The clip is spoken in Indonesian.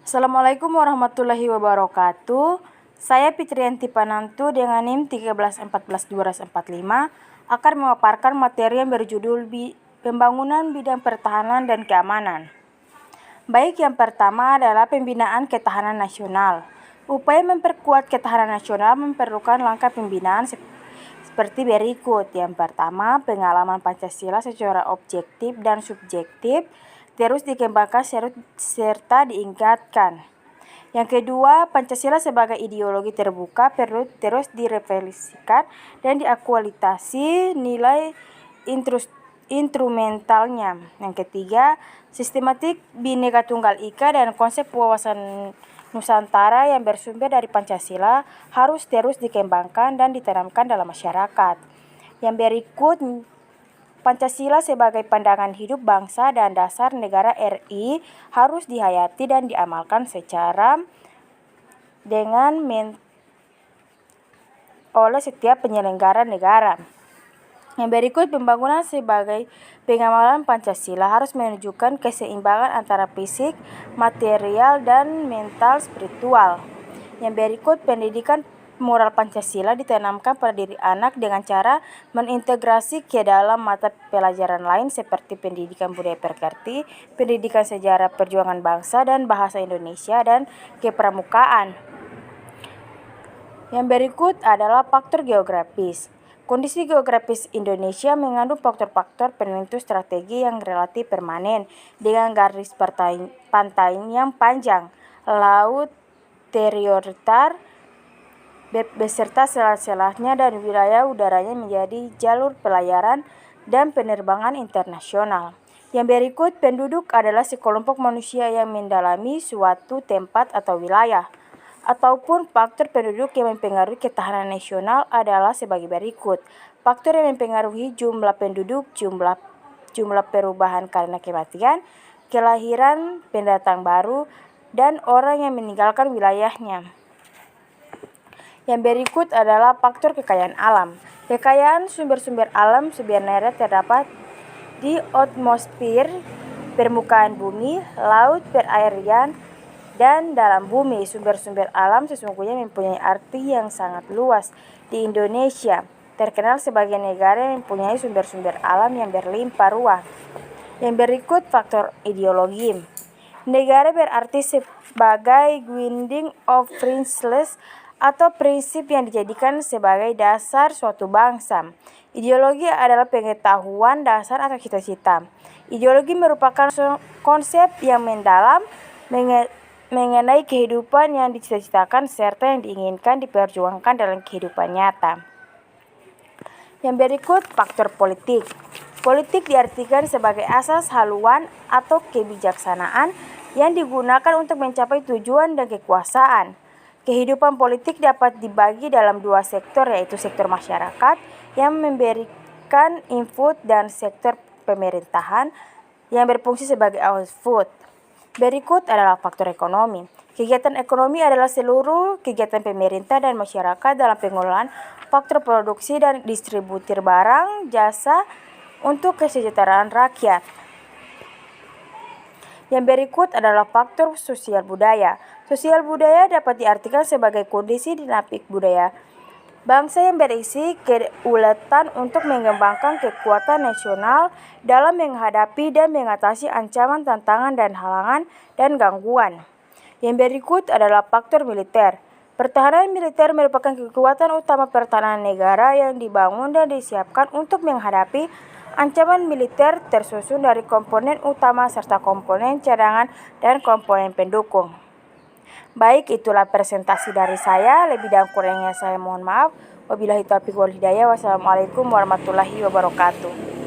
Assalamualaikum warahmatullahi wabarakatuh. Saya Fitriyanti Panantu dengan NIM 1314245 akan memaparkan materi yang berjudul Pembangunan Bidang Pertahanan dan Keamanan. Baik, yang pertama adalah pembinaan ketahanan nasional. Upaya memperkuat ketahanan nasional memerlukan langkah pembinaan seperti berikut. Yang pertama, pengalaman Pancasila secara objektif dan subjektif terus dikembangkan serta diingatkan. Yang kedua, Pancasila sebagai ideologi terbuka perlu terus direfleksikan dan diaktualisasi nilai instrumentalnya. Yang ketiga, sistematik Bhinneka Tunggal Ika dan konsep wawasan Nusantara yang bersumber dari Pancasila harus terus dikembangkan dan ditanamkan dalam masyarakat. Yang berikut, Pancasila sebagai pandangan hidup bangsa dan dasar negara RI harus dihayati dan diamalkan secara dengan oleh setiap penyelenggara negara. Yang berikut, pembangunan sebagai pengamalan Pancasila harus menunjukkan keseimbangan antara fisik, material, dan mental spiritual. Yang berikut, pendidikan moral Pancasila ditanamkan pada diri anak dengan cara mengintegrasi ke dalam mata pelajaran lain seperti pendidikan budaya pekerti, pendidikan sejarah perjuangan bangsa dan bahasa Indonesia, dan kepramukaan. Yang berikut adalah faktor geografis. Kondisi geografis Indonesia mengandung faktor-faktor penentu strategi yang relatif permanen dengan garis pantai yang panjang, laut teritorial beserta selat-selatnya dan wilayah udaranya menjadi jalur pelayaran dan penerbangan internasional. Yang berikut, penduduk adalah sekelompok manusia yang mendalami suatu tempat atau wilayah, ataupun faktor penduduk yang mempengaruhi ketahanan nasional adalah sebagai berikut. Faktor yang mempengaruhi jumlah penduduk, jumlah perubahan karena kematian, kelahiran pendatang baru, dan orang yang meninggalkan wilayahnya. Yang berikut adalah faktor kekayaan alam. Kekayaan sumber-sumber alam sebenarnya terdapat di atmosfer, permukaan bumi, laut, perairan, dan dalam bumi. Sumber-sumber alam sesungguhnya mempunyai arti yang sangat luas. Di Indonesia terkenal sebagai negara yang mempunyai sumber-sumber alam yang berlimpah ruah. Yang berikut, faktor ideologi. Negara berarti sebagai guiding of principles atau prinsip yang dijadikan sebagai dasar suatu bangsa. Ideologi adalah pengetahuan dasar atau cita-cita. Ideologi merupakan konsep yang mendalam mengenai kehidupan yang dicita-citakan serta yang diinginkan diperjuangkan dalam kehidupan nyata. Yang berikut, faktor politik. Politik diartikan sebagai asas haluan atau kebijaksanaan yang digunakan untuk mencapai tujuan dan kekuasaan. Kehidupan politik dapat dibagi dalam dua sektor, yaitu sektor masyarakat yang memberikan input dan sektor pemerintahan yang berfungsi sebagai output. Berikut adalah faktor ekonomi. Kegiatan ekonomi adalah seluruh kegiatan pemerintah dan masyarakat dalam pengelolaan faktor produksi dan distribusi barang, jasa untuk kesejahteraan rakyat. Yang berikut adalah faktor sosial budaya. Sosial budaya dapat diartikan sebagai kondisi dinamik budaya bangsa yang berisi keuletan untuk mengembangkan kekuatan nasional dalam menghadapi dan mengatasi ancaman, tantangan, dan halangan dan gangguan. Yang berikut adalah faktor militer. Pertahanan militer merupakan kekuatan utama pertahanan negara yang dibangun dan disiapkan untuk menghadapi ancaman militer tersusun dari komponen utama serta komponen cadangan dan komponen pendukung. Baik, itulah presentasi dari saya. Lebih dan kurangnya saya mohon maaf. Wabillahi taufiq wal hidayah. Wassalamualaikum warahmatullahi wabarakatuh.